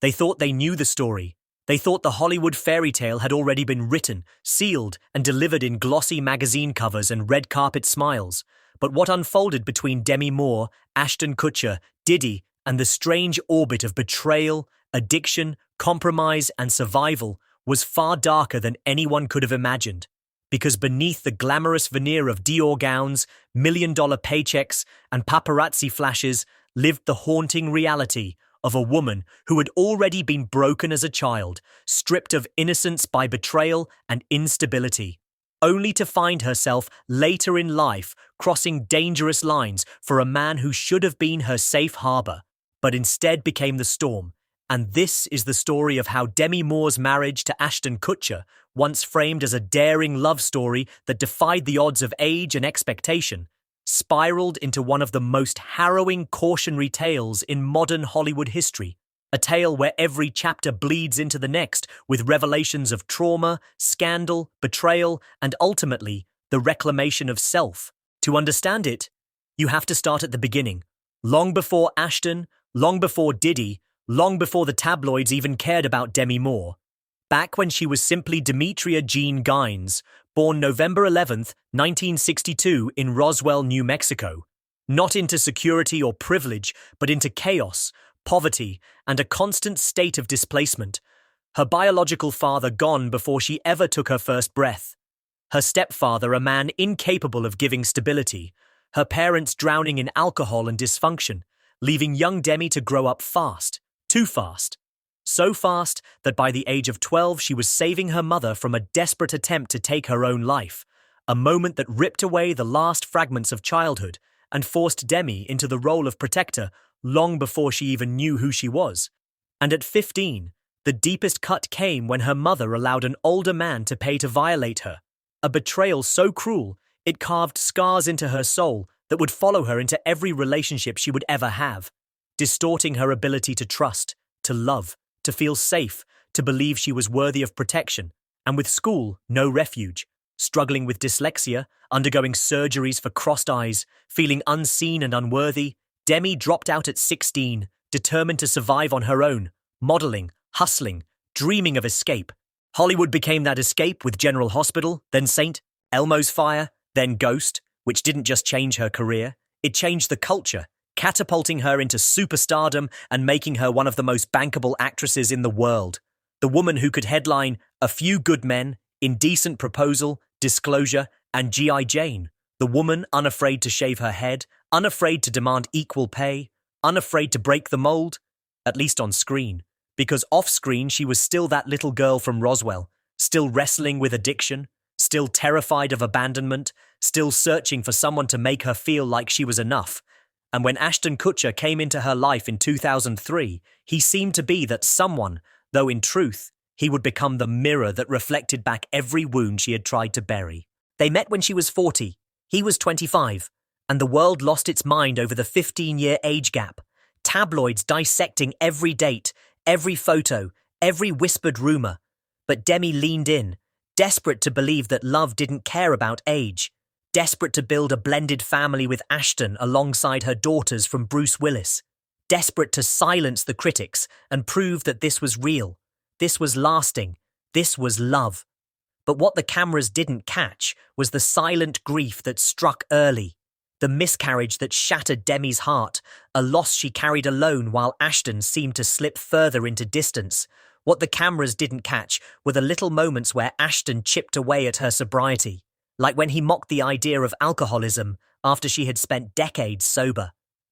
They thought they knew the story. They thought the Hollywood fairy tale had already been written, sealed, and delivered in glossy magazine covers and red carpet smiles. But what unfolded between Demi Moore, AshtonKutcher, Diddy, and the strange orbit of betrayal, addiction, compromise, and survival was far darker than anyone could have imagined. Because beneath the glamorous veneer of Dior gowns, million-dollar paychecks, and paparazzi flashes lived the haunting reality of a woman who had already been broken as a child, stripped of innocence by betrayal and instability, only to find herself later in life crossing dangerous lines for a man who should have been her safe harbor, but instead became the storm. And this is the story of how Demi Moore's marriage to Ashton Kutcher, once framed as a daring love story that defied the odds of age and expectation, spiraled into one of the most harrowing cautionary tales in modern Hollywood history. A tale where every chapter bleeds into the next with revelations of trauma, scandal, betrayal, and ultimately, the reclamation of self. To understand it, you have to start at the beginning. Long before Ashton, long before Diddy, long before the tabloids even cared about Demi Moore. Back when she was simply Demetria Jean Gines, born November 11th, 1962 in Roswell, New Mexico. Not into security or privilege, but into chaos, poverty, and a constant state of displacement. Her biological father gone before she ever took her first breath. Her stepfather a man incapable of giving stability. Her parents drowning in alcohol and dysfunction, leaving young Demi to grow up fast. Too fast. So fast that by the age of 12 she was saving her mother from a desperate attempt to take her own life, a moment that ripped away the last fragments of childhood and forced Demi into the role of protector long before she even knew who she was. And at 15, the deepest cut came when her mother allowed an older man to pay to violate her, a betrayal so cruel it carved scars into her soul that would follow her into every relationship she would ever have, distorting her ability to trust, to love, to feel safe, to believe she was worthy of protection, and with school, no refuge, struggling with dyslexia, undergoing surgeries for crossed eyes, feeling unseen and unworthy, Demi dropped out at 16, determined to survive on her own, modeling, hustling, dreaming of escape. Hollywood became that escape with General Hospital, then St. Elmo's Fire, then Ghost, which didn't just change her career, it changed the culture, catapulting her into superstardom and making her one of the most bankable actresses in the world. The woman who could headline A Few Good Men, Indecent Proposal, Disclosure, and G.I. Jane. The woman unafraid to shave her head, unafraid to demand equal pay, unafraid to break the mold, at least on screen. Because off-screen she was still that little girl from Roswell, still wrestling with addiction, still terrified of abandonment, still searching for someone to make her feel like she was enough. And when Ashton Kutcher came into her life in 2003, he seemed to be that someone, though in truth, he would become the mirror that reflected back every wound she had tried to bury. They met when she was 40, he was 25, and the world lost its mind over the 15-year age gap. Tabloids dissecting every date, every photo, every whispered rumor. But Demi leaned in, desperate to believe that love didn't care about age. Desperate to build a blended family with Ashton alongside her daughters from BruceWillis. Desperate to silence the critics and prove that this was real. This was lasting. This was love. But what the cameras didn't catch was the silent grief that struck early. The miscarriage that shattered Demi's heart, a loss she carried alone while Ashton seemed to slip further into distance. What the cameras didn't catch were the little moments where Ashton chipped away at her sobriety. Like when he mocked the idea of alcoholism after she had spent decades sober.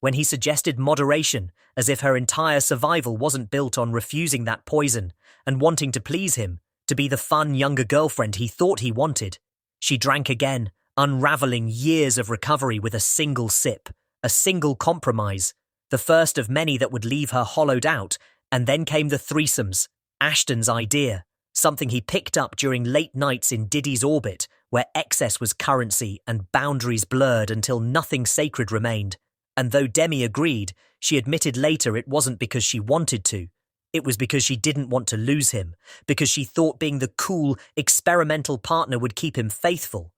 When he suggested moderation, as if her entire survival wasn't built on refusing that poison and wanting to please him, to be the fun younger girlfriend he thought he wanted. She drank again, unraveling years of recovery with a single sip, a single compromise, the first of many that would leave her hollowed out, and then came the threesomes, Ashton's idea, something he picked up during late nights in Diddy's orbit, where excess was currency and boundaries blurred until nothing sacred remained. And though Demi agreed, she admitted later it wasn't because she wanted to. It was because she didn't want to lose him, because she thought being the cool, experimental partner would keep him faithful.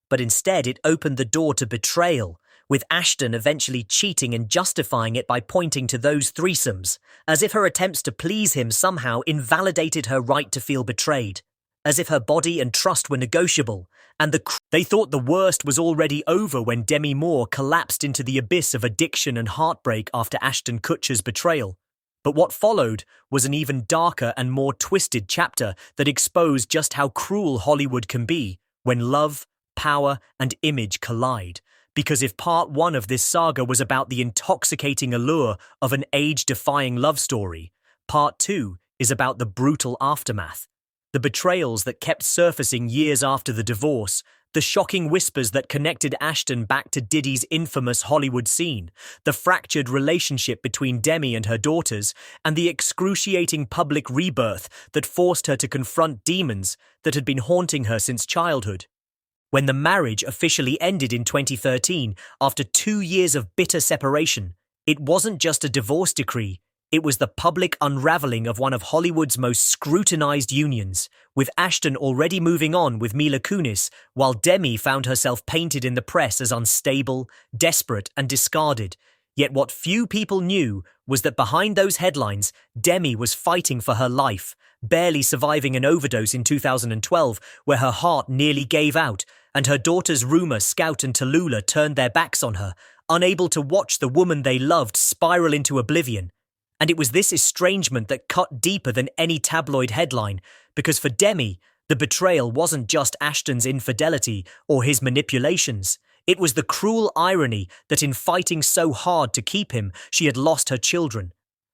But instead it opened the door to betrayal, with Ashton eventually cheating and justifying it by pointing to those threesomes, as if her attempts to please him somehow invalidated her right to feel betrayed, as if her body and trust were negotiable, and they thought the worst was already over when Demi Moore collapsed into the abyss of addiction and heartbreak after AshtonKutcher's betrayal. But what followed was an even darker and more twisted chapter that exposed just how cruel Hollywood can be when love, power, and image collide. Because if part one of this saga was about the intoxicating allure of an age-defying love story, part two is about the brutal aftermath. The betrayals that kept surfacing years after the divorce, the shocking whispers that connected Ashton back to Diddy's infamous Hollywood scene, the fractured relationship between Demi and her daughters, and the excruciating public rebirth that forced her to confront demons that had been haunting her since childhood. When the marriage officially ended in 2013, after 2 years of bitter separation, it wasn't just a divorce decree. It was the public unraveling of one of Hollywood's most scrutinized unions, with Ashton already moving on with MilaKunis, while Demi found herself painted in the press as unstable, desperate, and discarded. Yet what few people knew was that behind those headlines, Demi was fighting for her life, barely surviving an overdose in 2012, where her heart nearly gave out, and her daughters Rumor, Scout, and Tallulah turned their backs on her, unable to watch the woman they loved spiral into oblivion. And it was this estrangement that cut deeper than any tabloid headline, because for Demi, the betrayal wasn't just Ashton's infidelity or his manipulations. It was the cruel irony that in fighting so hard to keep him, she had lost her children,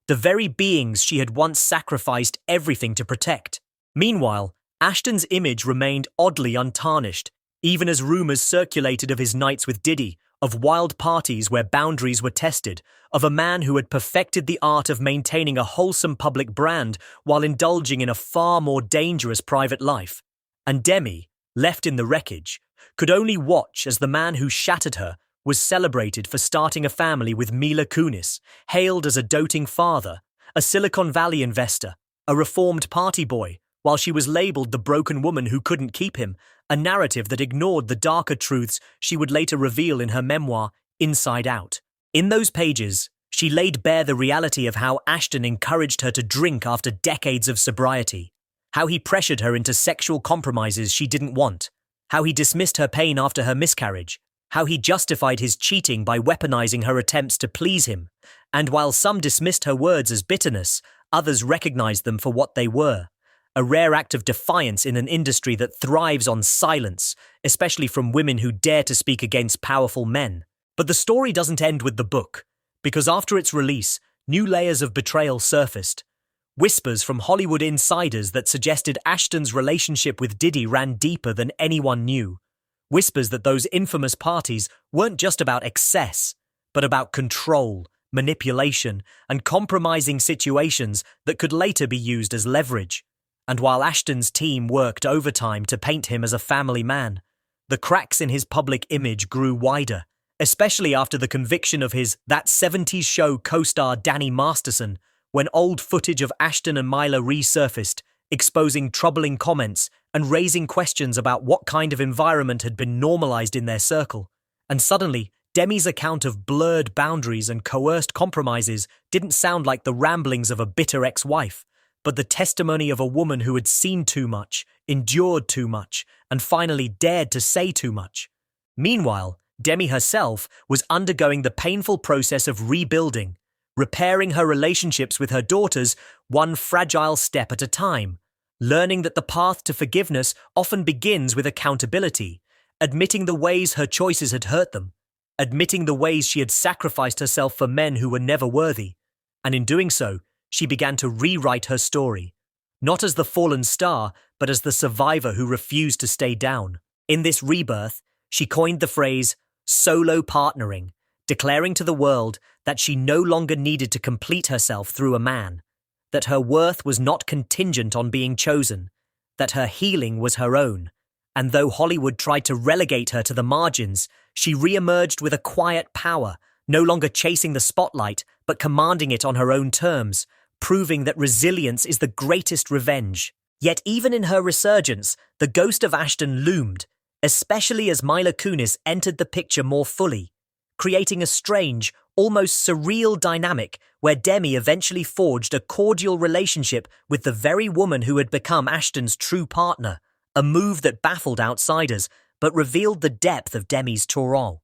the very beings she had once sacrificed everything to protect. Meanwhile, Ashton's image remained oddly untarnished, even as rumors circulated of his nights with Diddy, of wild parties where boundaries were tested, of a man who had perfected the art of maintaining a wholesome public brand while indulging in a far more dangerous private life. And Demi, left in the wreckage, could only watch as the man who shattered her was celebrated for starting a family with MilaKunis, hailed as a doting father, a Silicon Valley investor, a reformed party boy, while she was labeled the broken woman who couldn't keep him, a narrative that ignored the darker truths she would later reveal in her memoir, Inside Out. In those pages, she laid bare the reality of how Ashton encouraged her to drink after decades of sobriety, how he pressured her into sexual compromises she didn't want, how he dismissed her pain after her miscarriage, how he justified his cheating by weaponizing her attempts to please him, and while some dismissed her words as bitterness, others recognized them for what they were. A rare act of defiance in an industry that thrives on silence, especially from women who dare to speak against powerful men. But the story doesn't end with the book, because after its release, new layers of betrayal surfaced. Whispers from Hollywood insiders that suggested Ashton's relationship with Diddy ran deeper than anyone knew. Whispers that those infamous parties weren't just about excess, but about control, manipulation, and compromising situations that could later be used as leverage. And while Ashton's team worked overtime to paint him as a family man, the cracks in his public image grew wider, especially after the conviction of his That 70s Show co-star Danny Masterson, when old footage of Ashton and Mila resurfaced, exposing troubling comments and raising questions about what kind of environment had been normalized in their circle. And suddenly, Demi's account of blurred boundaries and coerced compromises didn't sound like the ramblings of a bitter ex-wife, but the testimony of a woman who had seen too much, endured too much, and finally dared to say too much. Meanwhile, Demi herself was undergoing the painful process of rebuilding, repairing her relationships with her daughters one fragile step at a time, learning that the path to forgiveness often begins with accountability, admitting the ways her choices had hurt them, admitting the ways she had sacrificed herself for men who were never worthy, and in doing so, she began to rewrite her story, not as the fallen star, but as the survivor who refused to stay down. In this rebirth, she coined the phrase SoloPartnering, declaring to the world that she no longer needed to complete herself through a man, that her worth was not contingent on being chosen, that her healing was her own, and though Hollywood tried to relegate her to the margins, she re-emerged with a quiet power, no longer chasing the spotlight, but commanding it on her own terms, proving that resilience is the greatest revenge. Yet even in her resurgence, the ghost of Ashton loomed, especially as MilaKunis entered the picture more fully, creating a strange, almost surreal dynamic where Demi eventually forged a cordial relationship with the very woman who had become Ashton's true partner, a move that baffled outsiders but revealed the depth of Demi's tourrol.